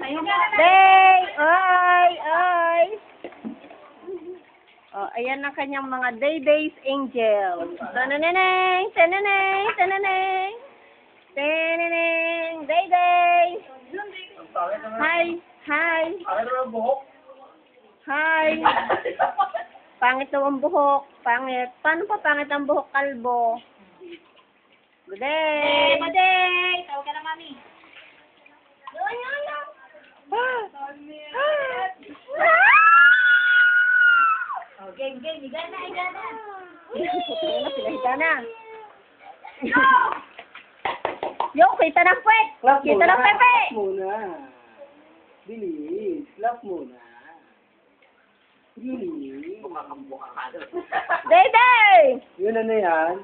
Day! Oy! Oy! Oh, ayan ang kanyang mga Day-Days Angel. Tananeng! Tananeng! Tananeng! Tananeng! Day-Day! Hi! Hi! Hi! Pangit daw ang buhok. Pangit. Paano pa pangit ang buhok, kalbo? Good day! Good day! Tawag ka na, mami. Oh, game. Higa na. Higa na. Yo, kita ng puwet! Kita ng pepe! Clap muna. Bilis. Clap muna. Bilis. Day-Day! Yun na yan.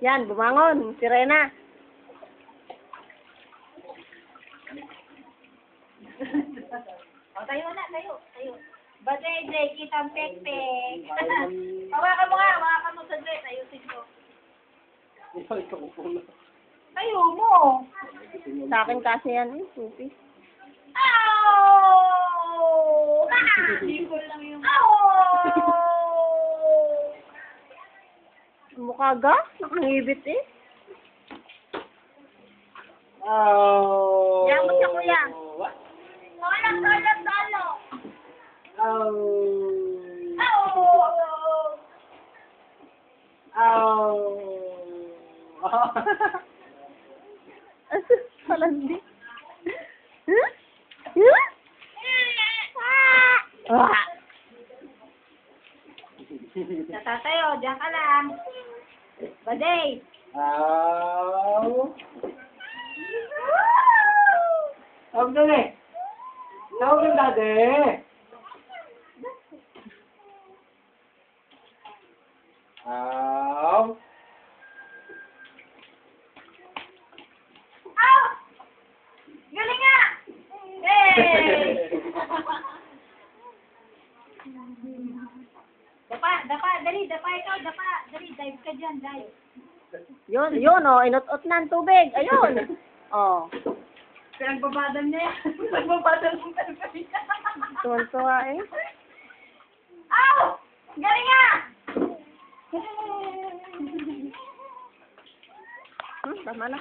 Yan, bumangon. Si Rena. Tayo na, tayo. Baday, kitang pek-pek. Hawakan mo sa dress, ayusin ko. Ito ko po. Tayo mo. Sa akin kasi yan, supi. Ow! Limbo lang yung... Ow! Mukha ga? Nakangibit eh. Oh. Yan mo siya, kuya. What? Tolo. Oh. Ow! Oh. Palandi. Huh? Huh? Ah! Natatayo, diyan ka lang. Baday. Oh. Tawag doon eh. Tawag yung dati. Oh. Ow! Galing nga! Hey! Dapa ikaw, dali, dive ka dyan, dive. Yun, oh, inut-ut na ang tubig. Ayun. Oh, Pinagbabadal niya yan. Pinagbabadal ng television. tuwan-tuwa eh. Ow! Galing nga! Tama na.